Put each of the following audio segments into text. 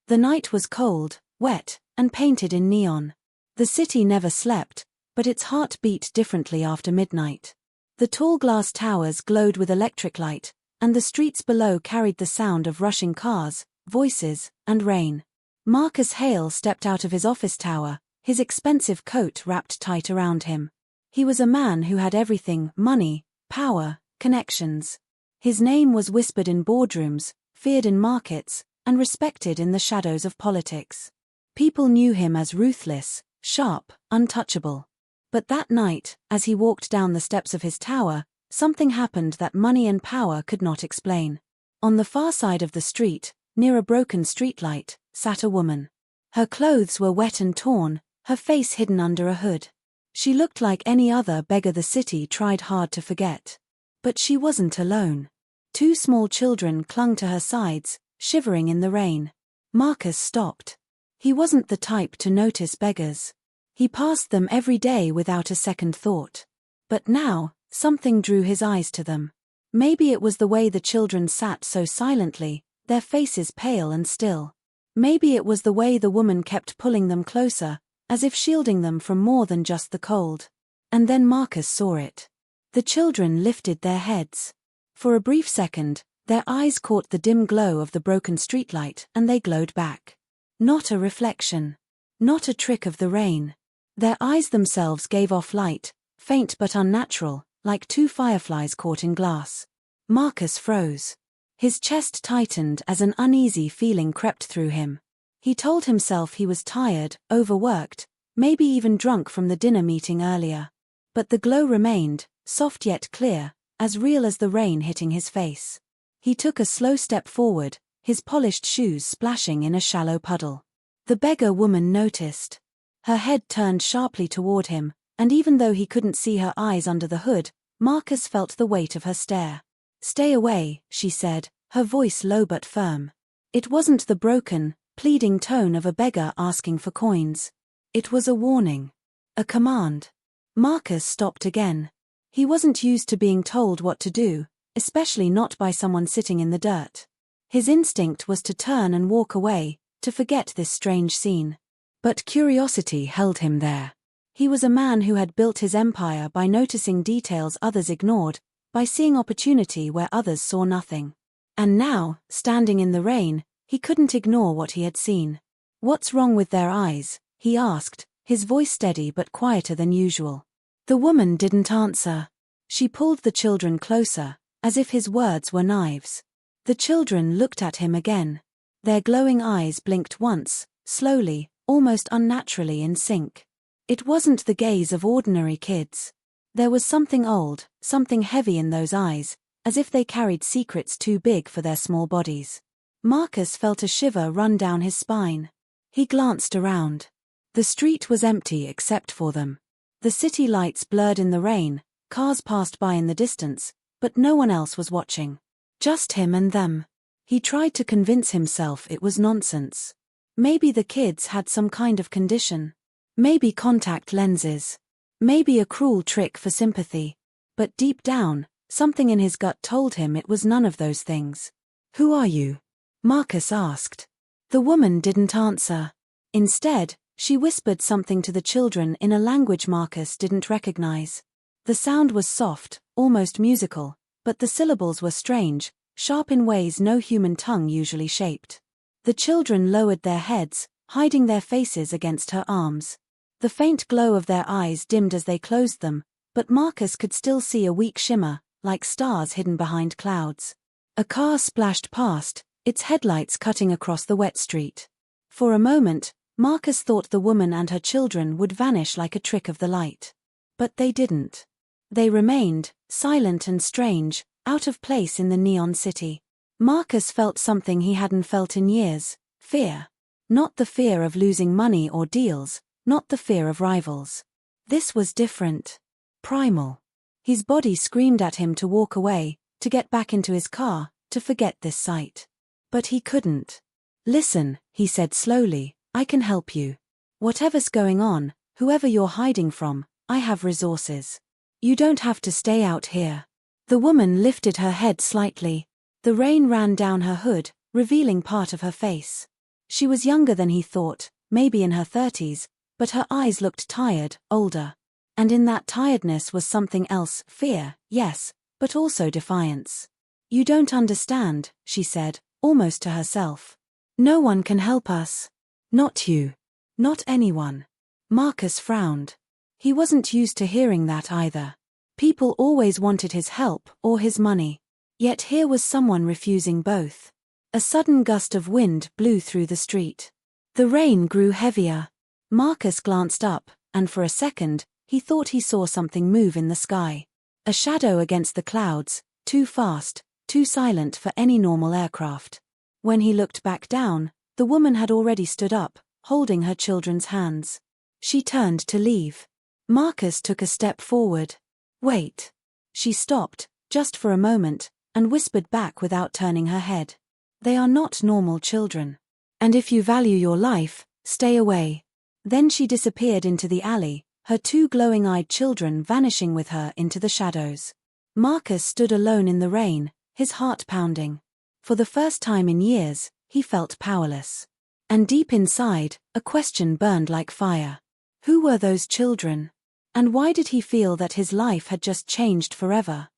The night was cold, wet, and painted in neon. The city never slept, but its heart beat differently after midnight. The tall glass towers glowed with electric light, and the streets below carried the sound of rushing cars, voices, and rain. Marcus Hale stepped out of his office tower, his expensive coat wrapped tight around him. He was a man who had everything: money, power, connections. His name was whispered in boardrooms, feared in markets, and respected in the shadows of politics. People knew him as ruthless, sharp, untouchable. But that night, as he walked down the steps of his tower, something happened that money and power could not explain. On the far side of the street, near a broken streetlight, sat a woman. Her clothes were wet and torn, her face hidden under a hood. She looked like any other beggar the city tried hard to forget. But she wasn't alone. Two small children clung to her sides, shivering in the rain. Marcus stopped. He wasn't the type to notice beggars. He passed them every day without a second thought. But now, something drew his eyes to them. Maybe it was the way the children sat so silently, their faces pale and still. Maybe it was the way the woman kept pulling them closer, as if shielding them from more than just the cold. And then Marcus saw it. The children lifted their heads. For a brief second, their eyes caught the dim glow of the broken streetlight, and they glowed back. Not a reflection. Not a trick of the rain. Their eyes themselves gave off light, faint but unnatural, like two fireflies caught in glass. Marcus froze. His chest tightened as an uneasy feeling crept through him. He told himself he was tired, overworked, maybe even drunk from the dinner meeting earlier. But the glow remained, soft yet clear, as real as the rain hitting his face. He took a slow step forward, his polished shoes splashing in a shallow puddle. The beggar woman noticed. Her head turned sharply toward him, and even though he couldn't see her eyes under the hood, Marcus felt the weight of her stare. "Stay away," she said, her voice low but firm. It wasn't the broken, pleading tone of a beggar asking for coins. It was a warning. A command. Marcus stopped again. He wasn't used to being told what to do, especially not by someone sitting in the dirt. His instinct was to turn and walk away, to forget this strange scene. But curiosity held him there. He was a man who had built his empire by noticing details others ignored, by seeing opportunity where others saw nothing. And now, standing in the rain, he couldn't ignore what he had seen. "What's wrong with their eyes?" he asked, his voice steady but quieter than usual. The woman didn't answer. She pulled the children closer, as if his words were knives. The children looked at him again. Their glowing eyes blinked once, slowly, almost unnaturally in sync. It wasn't the gaze of ordinary kids. There was something old, something heavy in those eyes, as if they carried secrets too big for their small bodies. Marcus felt a shiver run down his spine. He glanced around. The street was empty except for them. The city lights blurred in the rain, cars passed by in the distance, but no one else was watching. Just him and them. He tried to convince himself it was nonsense. Maybe the kids had some kind of condition. Maybe contact lenses. Maybe a cruel trick for sympathy. But deep down, something in his gut told him it was none of those things. "Who are you?" Marcus asked. The woman didn't answer. Instead, she whispered something to the children in a language Marcus didn't recognize. The sound was soft, almost musical, but the syllables were strange, sharp in ways no human tongue usually shaped. The children lowered their heads, hiding their faces against her arms. The faint glow of their eyes dimmed as they closed them, but Marcus could still see a weak shimmer, like stars hidden behind clouds. A car splashed past, its headlights cutting across the wet street. For a moment, Marcus thought the woman and her children would vanish like a trick of the light. But they didn't. They remained, silent and strange, out of place in the neon city. Marcus felt something he hadn't felt in years: fear. Not the fear of losing money or deals, not the fear of rivals. This was different. Primal. His body screamed at him to walk away, to get back into his car, to forget this sight. But he couldn't. "Listen," he said slowly, "I can help you. Whatever's going on, whoever you're hiding from, I have resources. You don't have to stay out here." The woman lifted her head slightly. The rain ran down her hood, revealing part of her face. She was younger than he thought, maybe in her 30s, but her eyes looked tired, older. And in that tiredness was something else, fear, yes, but also defiance. "You don't understand," she said, almost to herself. "No one can help us. Not you. Not anyone." Marcus frowned. He wasn't used to hearing that either. People always wanted his help or his money. Yet here was someone refusing both. A sudden gust of wind blew through the street. The rain grew heavier. Marcus glanced up, and for a second, he thought he saw something move in the sky. A shadow against the clouds, too fast, too silent for any normal aircraft. When he looked back down, the woman had already stood up, holding her children's hands. She turned to leave. Marcus took a step forward. "Wait." She stopped, just for a moment, and whispered back without turning her head. "They are not normal children. And if you value your life, stay away." Then she disappeared into the alley, her two glowing-eyed children vanishing with her into the shadows. Marcus stood alone in the rain, his heart pounding. For the first time in years, he felt powerless. And deep inside, a question burned like fire. Who were those children? And why did he feel that his life had just changed forever?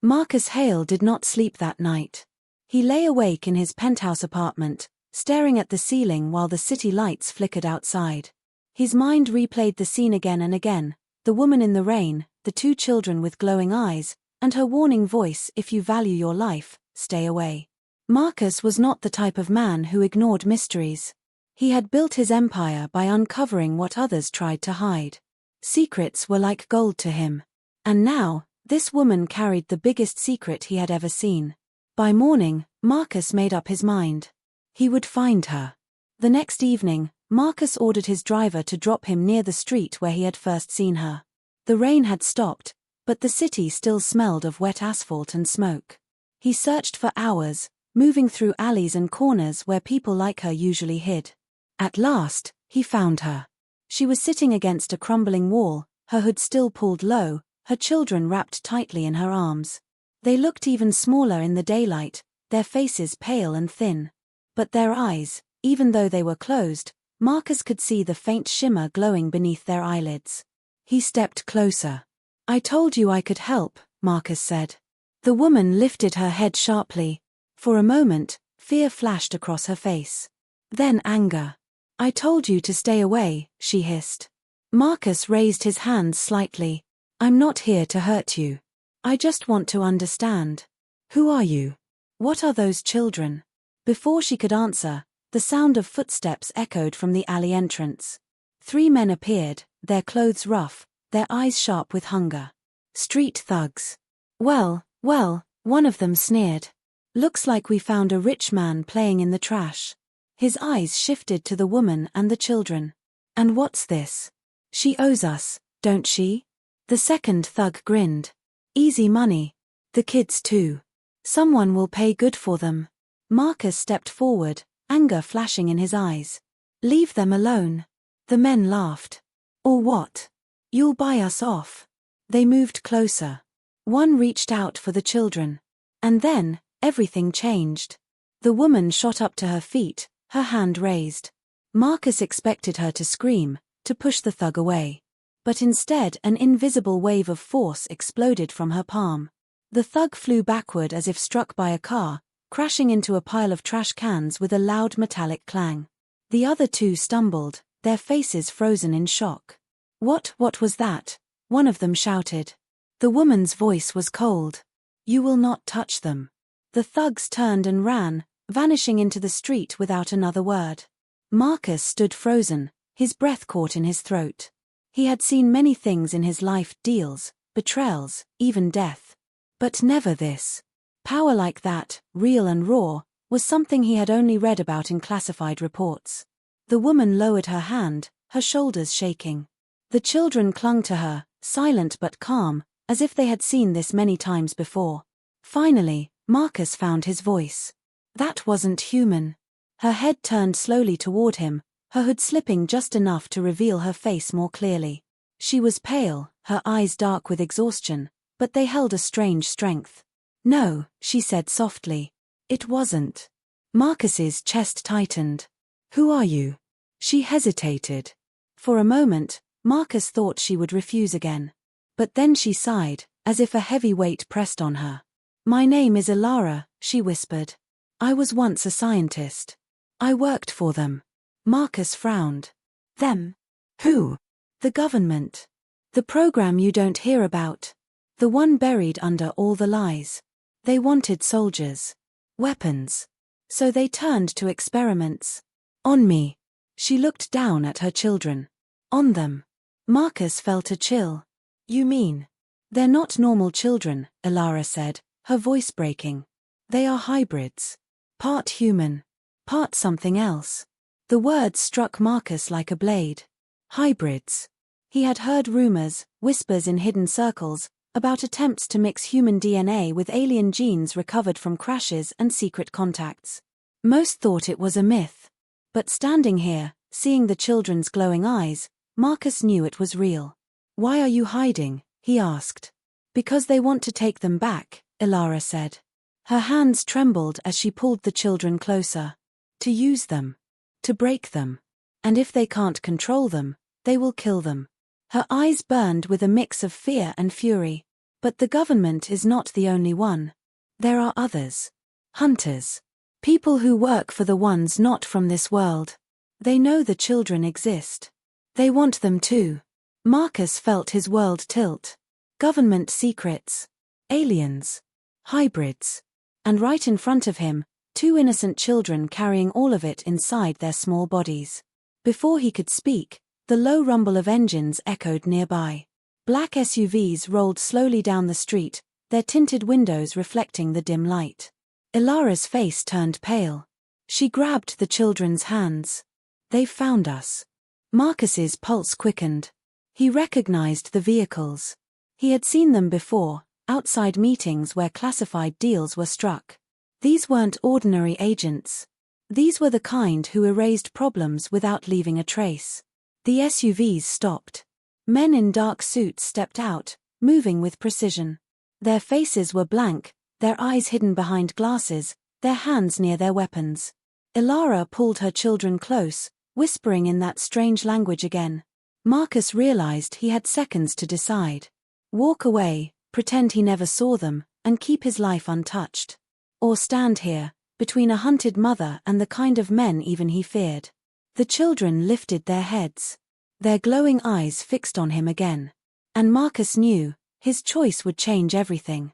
Marcus Hale did not sleep that night. He lay awake in his penthouse apartment, staring at the ceiling while the city lights flickered outside. His mind replayed the scene again and again, the woman in the rain, the two children with glowing eyes, and her warning voice, "If you value your life, stay away." Marcus was not the type of man who ignored mysteries. He had built his empire by uncovering what others tried to hide. Secrets were like gold to him. And now, this woman carried the biggest secret he had ever seen. By morning, Marcus made up his mind. He would find her. The next evening, Marcus ordered his driver to drop him near the street where he had first seen her. The rain had stopped, but the city still smelled of wet asphalt and smoke. He searched for hours, moving through alleys and corners where people like her usually hid. At last, he found her. She was sitting against a crumbling wall, her hood still pulled low, her children wrapped tightly in her arms. They looked even smaller in the daylight, their faces pale and thin. But their eyes, even though they were closed, Marcus could see the faint shimmer glowing beneath their eyelids. He stepped closer. "I told you I could help," Marcus said. The woman lifted her head sharply. For a moment, fear flashed across her face. Then anger. "I told you to stay away," she hissed. Marcus raised his hands slightly. "I'm not here to hurt you. I just want to understand. Who are you? What are those children?" Before she could answer, the sound of footsteps echoed from the alley entrance. 3 men appeared, their clothes rough, their eyes sharp with hunger. Street thugs. Well, one of them sneered. "Looks like we found a rich man playing in the trash." His eyes shifted to the woman and the children. "And what's this? She owes us, don't she?" The second thug grinned. "Easy money. The kids too. Someone will pay good for them." Marcus stepped forward, anger flashing in his eyes. "Leave them alone." The men laughed. "Or what? You'll buy us off." They moved closer. One reached out for the children. And then, everything changed. The woman shot up to her feet, her hand raised. Marcus expected her to scream, to push the thug away. But instead an invisible wave of force exploded from her palm. The thug flew backward as if struck by a car, crashing into a pile of trash cans with a loud metallic clang. The other two stumbled, their faces frozen in shock. What was that?" one of them shouted. The woman's voice was cold. "You will not touch them." The thugs turned and ran, vanishing into the street without another word. Marcus stood frozen, his breath caught in his throat. He had seen many things in his life, deals, betrayals, even death. But never this. Power like that, real and raw, was something he had only read about in classified reports. The woman lowered her hand, her shoulders shaking. The children clung to her, silent but calm, as if they had seen this many times before. Finally, Marcus found his voice. "That wasn't human." Her head turned slowly toward him, her hood slipping just enough to reveal her face more clearly. She was pale, her eyes dark with exhaustion, but they held a strange strength. "No," she said softly. "It wasn't." Marcus's chest tightened. Who are you? She hesitated. For a moment, Marcus thought she would refuse again. But then she sighed, as if a heavy weight pressed on her. My name is Ilara, she whispered. I was once a scientist. I worked for them. Marcus frowned. Them? Who? The government. The program you don't hear about. The one buried under all the lies. They wanted soldiers. Weapons. So they turned to experiments. On me. She looked down at her children. On them. Marcus felt a chill. You mean? They're not normal children, Ilara said, her voice breaking. They are hybrids. Part human. Part something else. The words struck Marcus like a blade. Hybrids. He had heard rumors, whispers in hidden circles, about attempts to mix human DNA with alien genes recovered from crashes and secret contacts. Most thought it was a myth. But standing here, seeing the children's glowing eyes, Marcus knew it was real. Why are you hiding? He asked. Because they want to take them back, Ilara said. Her hands trembled as she pulled the children closer. To use them. To break them. And if they can't control them, they will kill them. Her eyes burned with a mix of fear and fury. But the government is not the only one. There are others. Hunters. People who work for the ones not from this world. They know the children exist. They want them too. Marcus felt his world tilt. Government secrets. Aliens. Hybrids. And right in front of him, two innocent children carrying all of it inside their small bodies. Before he could speak, the low rumble of engines echoed nearby. Black SUVs rolled slowly down the street, their tinted windows reflecting the dim light. Ilara's face turned pale. She grabbed the children's hands. They've found us. Marcus's pulse quickened. He recognized the vehicles. He had seen them before, outside meetings where classified deals were struck. These weren't ordinary agents. These were the kind who erased problems without leaving a trace. The SUVs stopped. Men in dark suits stepped out, moving with precision. Their faces were blank, their eyes hidden behind glasses, their hands near their weapons. Ilara pulled her children close, whispering in that strange language again. Marcus realized he had seconds to decide. Walk away, pretend he never saw them, and keep his life untouched. Or stand here, between a hunted mother and the kind of men even he feared. The children lifted their heads. Their glowing eyes fixed on him again. And Marcus knew, his choice would change everything.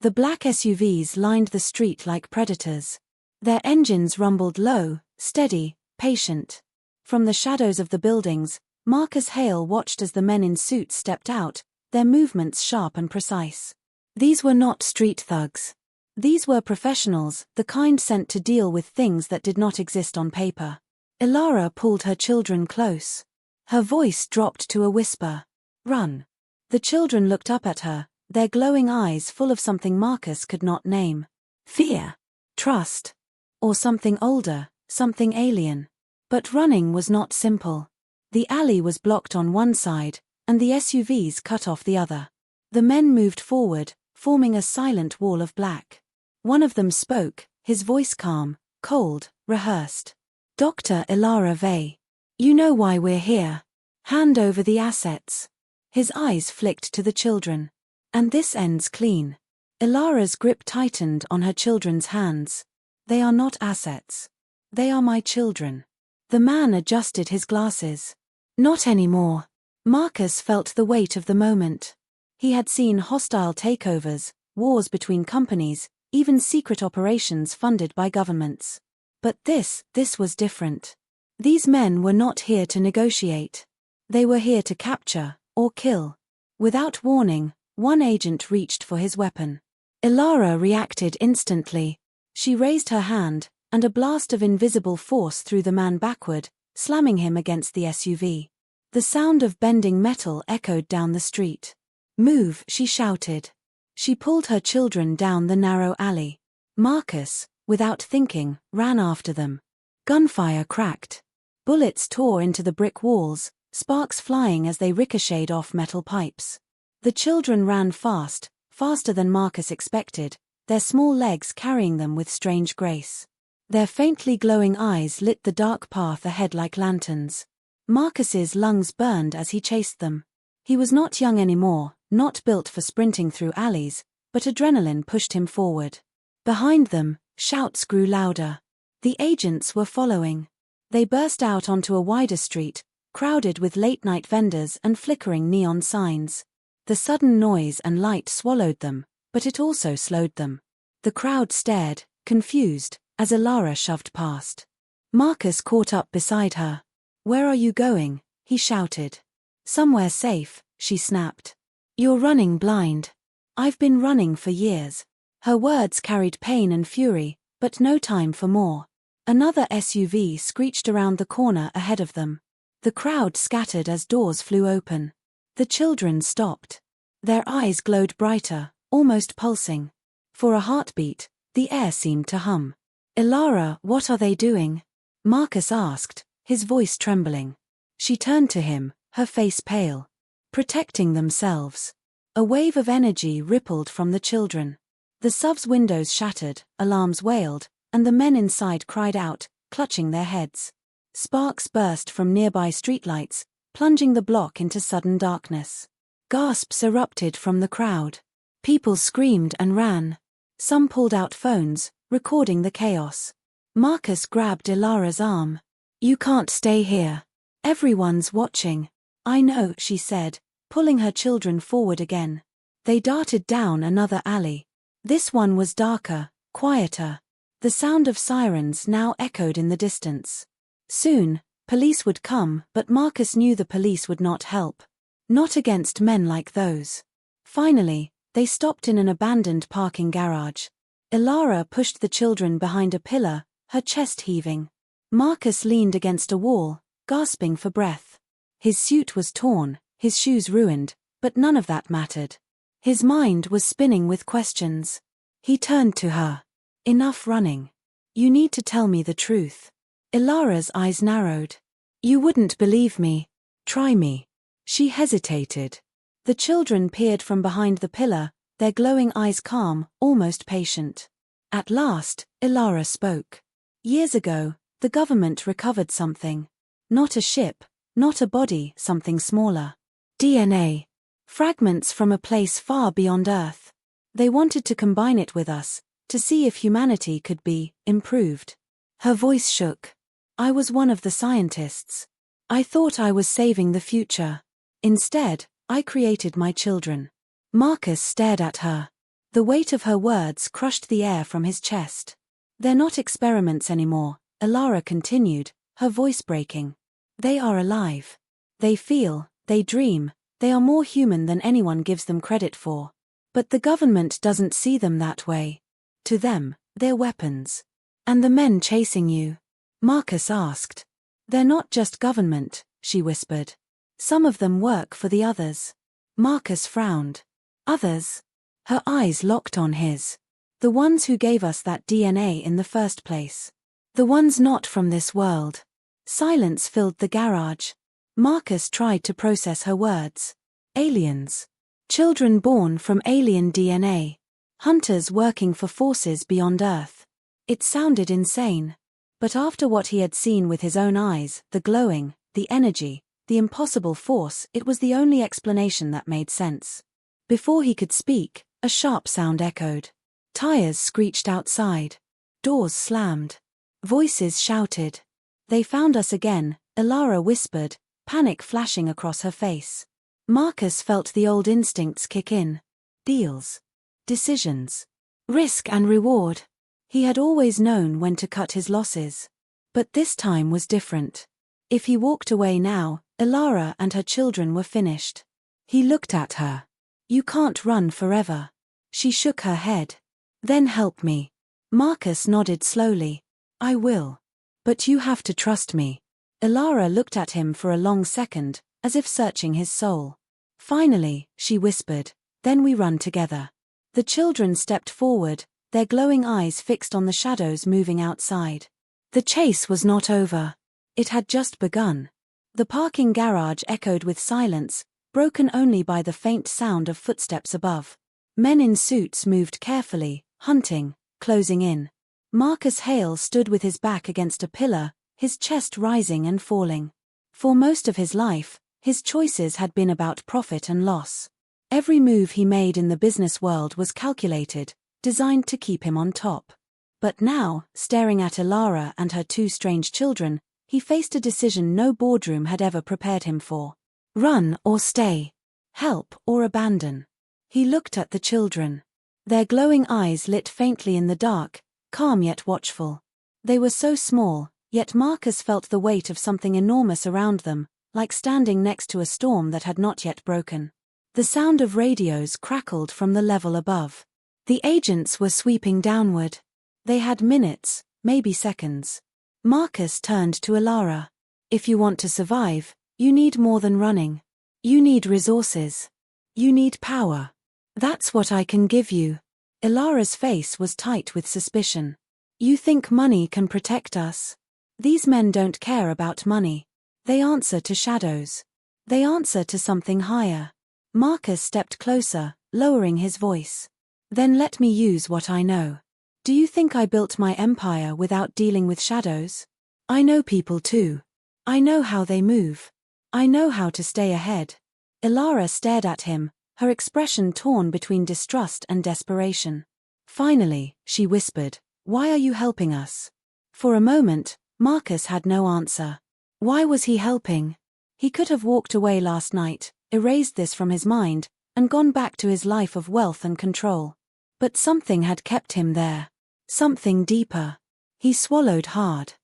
The black SUVs lined the street like predators. Their engines rumbled low, steady, patient. From the shadows of the buildings, Marcus Hale watched as the men in suits stepped out, their movements sharp and precise. These were not street thugs. These were professionals, the kind sent to deal with things that did not exist on paper. Ilara pulled her children close. Her voice dropped to a whisper. Run. The children looked up at her, their glowing eyes full of something Marcus could not name. Fear. Trust. Or something older, something alien. But running was not simple. The alley was blocked on one side, and the SUVs cut off the other. The men moved forward, forming a silent wall of black. One of them spoke, his voice calm, cold, rehearsed. Dr. Ilara Vey. You know why we're here. Hand over the assets. His eyes flicked to the children. And this ends clean. Ilara's grip tightened on her children's hands. They are not assets. They are my children. The man adjusted his glasses. Not anymore. Marcus felt the weight of the moment. He had seen hostile takeovers, wars between companies, even secret operations funded by governments. But this was different. These men were not here to negotiate. They were here to capture, or kill. Without warning, one agent reached for his weapon. Ilara reacted instantly. She raised her hand, and a blast of invisible force threw the man backward, slamming him against the SUV. The sound of bending metal echoed down the street. Move, she shouted. She pulled her children down the narrow alley. Marcus, without thinking, ran after them. Gunfire cracked. Bullets tore into the brick walls, sparks flying as they ricocheted off metal pipes. The children ran fast, faster than Marcus expected, their small legs carrying them with strange grace. Their faintly glowing eyes lit the dark path ahead like lanterns. Marcus's lungs burned as he chased them. He was not young anymore, not built for sprinting through alleys, but adrenaline pushed him forward. Behind them, shouts grew louder. The agents were following. They burst out onto a wider street, crowded with late-night vendors and flickering neon signs. The sudden noise and light swallowed them, but it also slowed them. The crowd stared, confused, as Elara shoved past. Marcus caught up beside her. "Where are you going?" he shouted. "Somewhere safe," she snapped. "You're running blind." "I've been running for years." Her words carried pain and fury, but no time for more. Another SUV screeched around the corner ahead of them. The crowd scattered as doors flew open. The children stopped. Their eyes glowed brighter, almost pulsing. For a heartbeat, the air seemed to hum. "Elara, what are they doing?" Marcus asked, his voice trembling. She turned to him, her face pale. "Protecting themselves." A wave of energy rippled from the children. The SUV's windows shattered, alarms wailed, and the men inside cried out, clutching their heads. Sparks burst from nearby streetlights, plunging the block into sudden darkness. Gasps erupted from the crowd. People screamed and ran. Some pulled out phones, recording the chaos. Marcus grabbed Elara's arm. "You can't stay here. Everyone's watching." "I know," she said, pulling her children forward again. They darted down another alley. This one was darker, quieter. The sound of sirens now echoed in the distance. Soon, police would come, but Marcus knew the police would not help. Not against men like those. Finally, they stopped in an abandoned parking garage. Elara pushed the children behind a pillar, her chest heaving. Marcus leaned against a wall, gasping for breath. His suit was torn, his shoes ruined, but none of that mattered. His mind was spinning with questions. He turned to her. "Enough running. You need to tell me the truth." Elara's eyes narrowed. "You wouldn't believe me. Try me." She hesitated. The children peered from behind the pillar, their glowing eyes calm, almost patient. At last, Elara spoke. "Years ago, the government recovered something. Not a ship, not a body, something smaller. DNA. Fragments from a place far beyond Earth. They wanted to combine it with us, to see if humanity could be improved." Her voice shook. "I was one of the scientists. I thought I was saving the future. Instead, I created my children." Marcus stared at her. The weight of her words crushed the air from his chest. "They're not experiments anymore," Elara continued, her voice breaking. "They are alive. They feel, they dream, they are more human than anyone gives them credit for. But the government doesn't see them that way. To them, they're weapons." "And the men chasing you?" Marcus asked. "They're not just government," she whispered. "Some of them work for the others." Marcus frowned. "Others?" Her eyes locked on his. "The ones who gave us that DNA in the first place. The ones not from this world." Silence filled the garage. Marcus tried to process her words. Aliens. Children born from alien DNA. Hunters working for forces beyond Earth. It sounded insane. But after what he had seen with his own eyes, the glowing, the energy, the impossible force, it was the only explanation that made sense. Before he could speak, a sharp sound echoed. Tires screeched outside. Doors slammed. Voices shouted. "They found us again," Elara whispered, panic flashing across her face. Marcus felt the old instincts kick in. Deals. Decisions. Risk and reward. He had always known when to cut his losses. But this time was different. If he walked away now, Elara and her children were finished. He looked at her. "You can't run forever." She shook her head. "Then help me." Marcus nodded slowly. "I will. But you have to trust me." Elara looked at him for a long second, as if searching his soul. Finally, she whispered, "Then we run together." The children stepped forward, their glowing eyes fixed on the shadows moving outside. The chase was not over. It had just begun. The parking garage echoed with silence, broken only by the faint sound of footsteps above. Men in suits moved carefully, hunting, closing in. Marcus Hale stood with his back against a pillar, his chest rising and falling. For most of his life, his choices had been about profit and loss. Every move he made in the business world was calculated, designed to keep him on top. But now, staring at Ilara and her two strange children, he faced a decision no boardroom had ever prepared him for. Run or stay. Help or abandon. He looked at the children. Their glowing eyes lit faintly in the dark, calm yet watchful. They were so small, yet Marcus felt the weight of something enormous around them, like standing next to a storm that had not yet broken. The sound of radios crackled from the level above. The agents were sweeping downward. They had minutes, maybe seconds. Marcus turned to Ilara. If you want to survive, you need more than running. You need resources. You need power. That's what I can give you. Ilara's face was tight with suspicion. You think money can protect us? These men don't care about money. They answer to shadows. They answer to something higher. Marcus stepped closer, lowering his voice. Then let me use what I know. Do you think I built my empire without dealing with shadows? I know people too. I know how they move. I know how to stay ahead. Ilara stared at him, her expression torn between distrust and desperation. Finally, she whispered, "Why are you helping us?" For a moment, Marcus had no answer. Why was he helping? He could have walked away last night, erased this from his mind, and gone back to his life of wealth and control. But something had kept him there. Something deeper. He swallowed hard.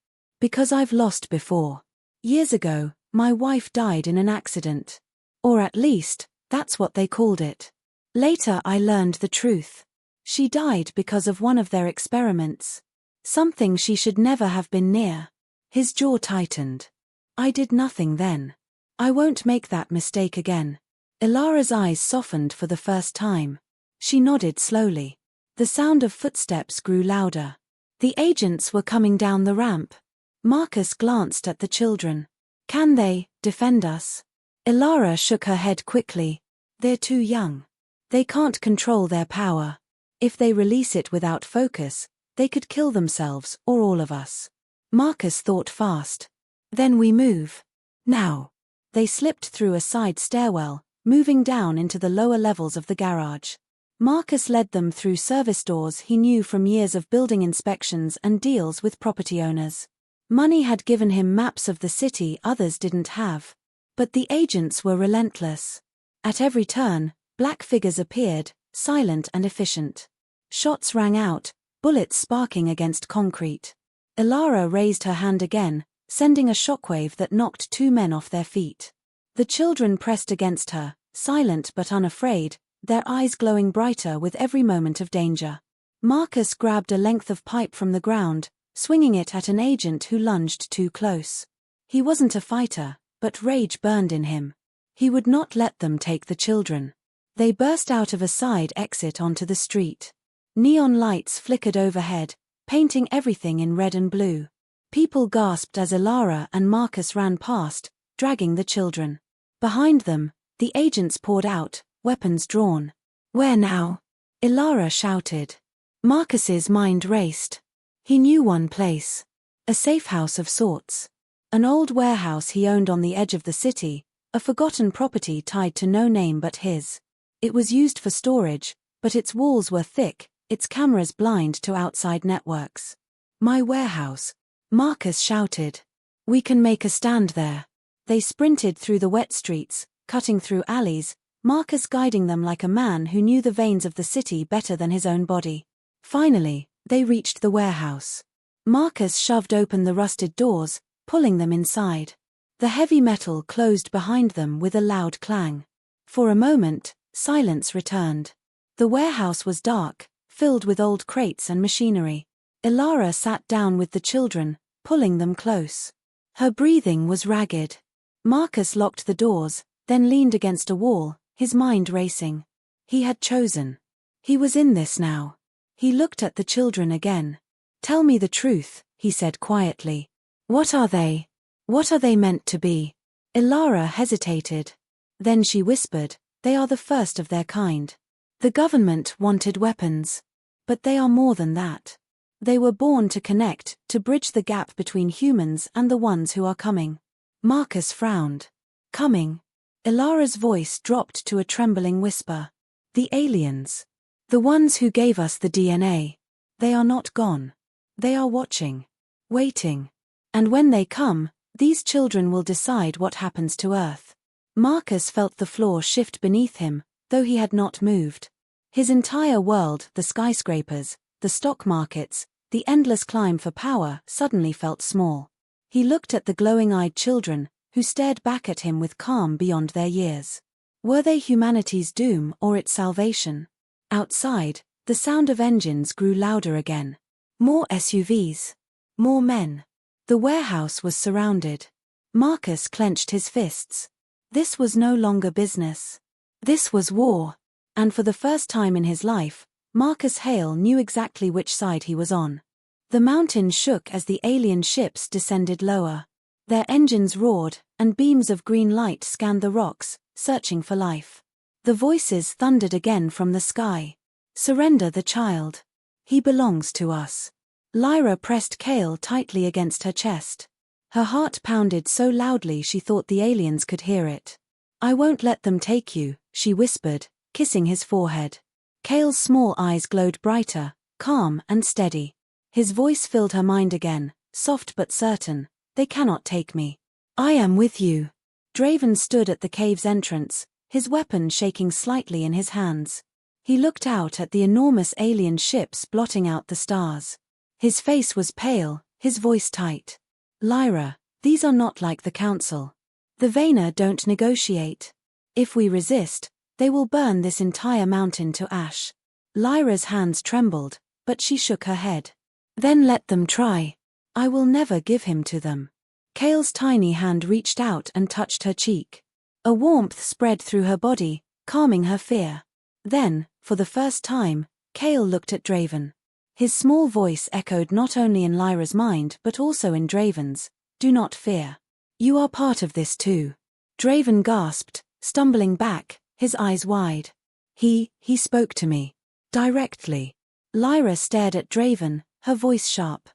Because I've lost before. Years ago, my wife died in an accident. Or at least, that's what they called it. Later I learned the truth. She died because of one of their experiments. Something she should never have been near. His jaw tightened. I did nothing then. I won't make that mistake again. Ilara's eyes softened for the first time. She nodded slowly. The sound of footsteps grew louder. The agents were coming down the ramp. Marcus glanced at the children. Can they defend us? Ilara shook her head quickly. They're too young. They can't control their power. If they release it without focus, they could kill themselves or all of us. Marcus thought fast. Then we move. Now. They slipped through a side stairwell, moving down into the lower levels of the garage. Marcus led them through service doors he knew from years of building inspections and deals with property owners. Money had given him maps of the city others didn't have. But the agents were relentless. At every turn, black figures appeared, silent and efficient. Shots rang out, bullets sparking against concrete. Ilara raised her hand again, sending a shockwave that knocked two men off their feet. The children pressed against her, silent but unafraid, their eyes glowing brighter with every moment of danger. Marcus grabbed a length of pipe from the ground, swinging it at an agent who lunged too close. He wasn't a fighter, but rage burned in him. He would not let them take the children. They burst out of a side exit onto the street. Neon lights flickered overhead, painting everything in red and blue. People gasped as Ilara and Marcus ran past, dragging the children. Behind them, the agents poured out, weapons drawn. Where now? Ilara shouted. Marcus's mind raced. He knew one place. A safe house of sorts. An old warehouse he owned on the edge of the city, a forgotten property tied to no name but his. It was used for storage, but its walls were thick, its cameras blind to outside networks. My warehouse. Marcus shouted. We can make a stand there. They sprinted through the wet streets, cutting through alleys, Marcus guiding them like a man who knew the veins of the city better than his own body. Finally, they reached the warehouse. Marcus shoved open the rusted doors, pulling them inside. The heavy metal closed behind them with a loud clang. For a moment, silence returned. The warehouse was dark, filled with old crates and machinery. Ilara sat down with the children, pulling them close. Her breathing was ragged. Marcus locked the doors, then leaned against a wall, his mind racing. He had chosen. He was in this now. He looked at the children again. Tell me the truth, he said quietly. What are they? What are they meant to be? Ilara hesitated. Then she whispered, they are the first of their kind. The government wanted weapons. But they are more than that. They were born to connect, to bridge the gap between humans and the ones who are coming. Marcus frowned. Coming? Ilara's voice dropped to a trembling whisper. The aliens. The ones who gave us the DNA. They are not gone. They are watching. Waiting. And when they come, these children will decide what happens to Earth. Marcus felt the floor shift beneath him, though he had not moved. His entire world, the skyscrapers, the stock markets, the endless climb for power, suddenly felt small. He looked at the glowing-eyed children, who stared back at him with calm beyond their years. Were they humanity's doom or its salvation? Outside, the sound of engines grew louder again. More SUVs. More men. The warehouse was surrounded. Marcus clenched his fists. This was no longer business. This was war. And for the first time in his life, Marcus Hale knew exactly which side he was on. The mountain shook as the alien ships descended lower. Their engines roared, and beams of green light scanned the rocks, searching for life. The voices thundered again from the sky. Surrender the child. He belongs to us. Lyra pressed Cale tightly against her chest. Her heart pounded so loudly she thought the aliens could hear it. I won't let them take you, she whispered, kissing his forehead. Cale's small eyes glowed brighter, calm and steady. His voice filled her mind again, soft but certain. They cannot take me. I am with you. Draven stood at the cave's entrance, his weapon shaking slightly in his hands. He looked out at the enormous alien ships blotting out the stars. His face was pale, his voice tight. Lyra, these are not like the Council. The Vayner don't negotiate. If we resist, they will burn this entire mountain to ash. Lyra's hands trembled, but she shook her head. Then let them try. I will never give him to them. Cale's tiny hand reached out and touched her cheek. A warmth spread through her body, calming her fear. Then, for the first time, Cale looked at Draven. His small voice echoed not only in Lyra's mind but also in Draven's. Do not fear. You are part of this too. Draven gasped, stumbling back, his eyes wide. He spoke to me. Directly. Lyra stared at Draven, her voice sharp.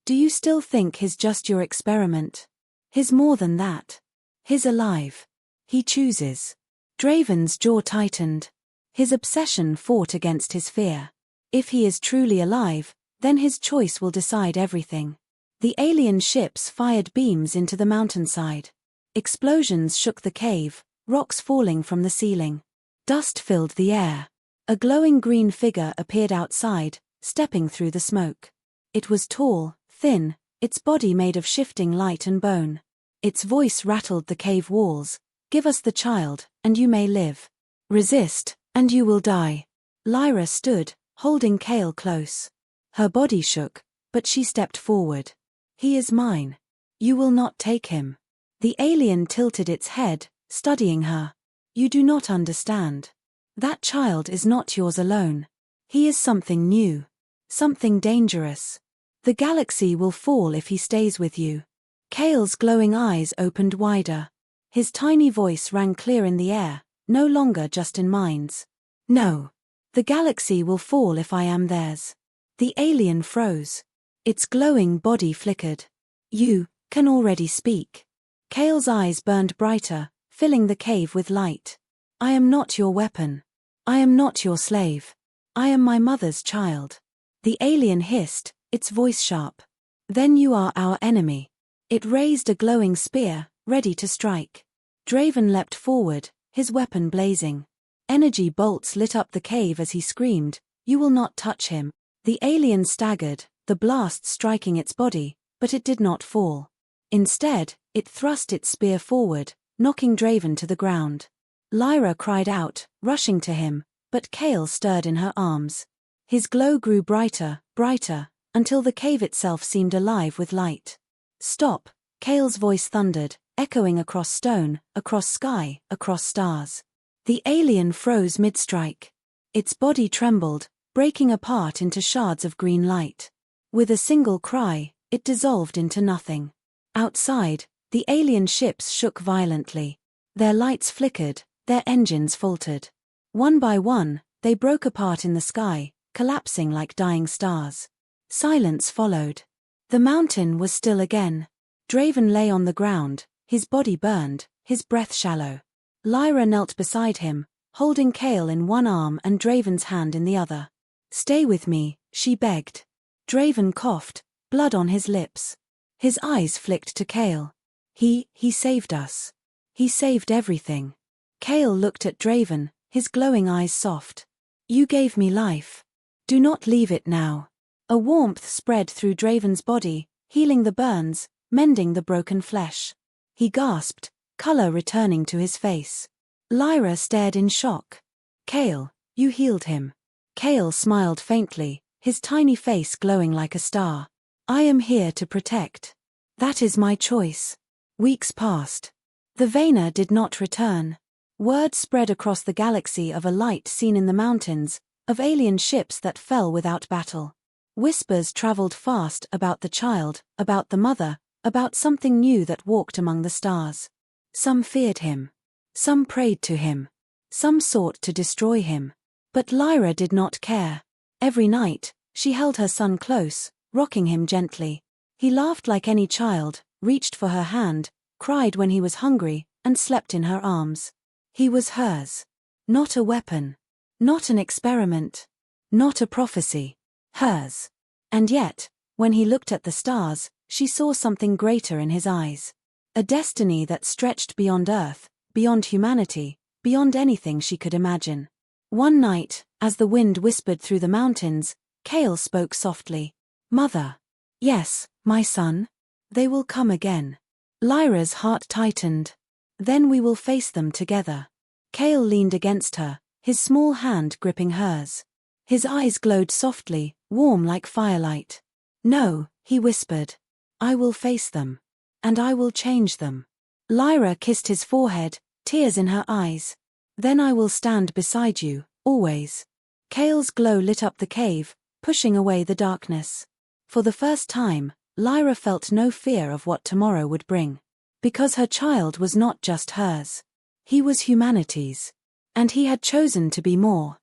Do you still think he's just your experiment? He's more than that. He's alive. He chooses. Draven's jaw tightened. His obsession fought against his fear. If he is truly alive, then his choice will decide everything. The alien ships fired beams into the mountainside. Explosions shook the cave, rocks falling from the ceiling. Dust filled the air. A glowing green figure appeared outside, stepping through the smoke. It was tall, thin, its body made of shifting light and bone. Its voice rattled the cave walls. Give us the child, and you may live. Resist, and you will die. Lyra stood, holding Cale close. Her body shook, but she stepped forward. He is mine. You will not take him. The alien tilted its head, studying her. You do not understand. That child is not yours alone. He is something new. Something dangerous. The galaxy will fall if he stays with you. Cale's glowing eyes opened wider. His tiny voice rang clear in the air, no longer just in minds. No. The galaxy will fall if I am theirs. The alien froze. Its glowing body flickered. You can already speak. Cale's eyes burned brighter, filling the cave with light. I am not your weapon. I am not your slave. I am my mother's child. The alien hissed, its voice sharp. Then you are our enemy. It raised a glowing spear, ready to strike. Draven leapt forward, his weapon blazing. Energy bolts lit up the cave as he screamed, You will not touch him. The alien staggered, the blast striking its body, but it did not fall. Instead, it thrust its spear forward, knocking Draven to the ground. Lyra cried out, rushing to him, but Cale stirred in her arms. His glow grew brighter, brighter, until the cave itself seemed alive with light. Stop, Cale's voice thundered, echoing across stone, across sky, across stars. The alien froze mid-strike. Its body trembled, breaking apart into shards of green light. With a single cry, it dissolved into nothing. Outside, the alien ships shook violently. Their lights flickered, their engines faltered. One by one, they broke apart in the sky, collapsing like dying stars. Silence followed. The mountain was still again. Draven lay on the ground, his body burned, his breath shallow. Lyra knelt beside him, holding Cale in one arm and Draven's hand in the other. "Stay with me," she begged. Draven coughed, blood on his lips. His eyes flicked to Cale. He saved us. He saved everything." Cale looked at Draven, his glowing eyes soft. "You gave me life. Do not leave it now." A warmth spread through Draven's body, healing the burns, mending the broken flesh. He gasped, color returning to his face. Lyra stared in shock. "Cale, you healed him." Cale smiled faintly, his tiny face glowing like a star. "I am here to protect. That is my choice." Weeks passed. The Vayner did not return. Word spread across the galaxy of a light seen in the mountains, of alien ships that fell without battle. Whispers traveled fast about the child, about the mother, about something new that walked among the stars. Some feared him. Some prayed to him. Some sought to destroy him. But Lyra did not care. Every night, she held her son close, rocking him gently. He laughed like any child, reached for her hand, cried when he was hungry, and slept in her arms. He was hers. Not a weapon. Not an experiment. Not a prophecy. Hers. And yet, when he looked at the stars, she saw something greater in his eyes. A destiny that stretched beyond Earth, beyond humanity, beyond anything she could imagine. One night, as the wind whispered through the mountains, Cale spoke softly. "Mother." "Yes, my son. They will come again." Lyra's heart tightened. "Then we will face them together." Cale leaned against her, his small hand gripping hers. His eyes glowed softly, warm like firelight. "No," he whispered. "I will face them. And I will change them." Lyra kissed his forehead, tears in her eyes. "Then I will stand beside you, always." Cale's glow lit up the cave, pushing away the darkness. For the first time, Lyra felt no fear of what tomorrow would bring. Because her child was not just hers. He was humanity's. And he had chosen to be more.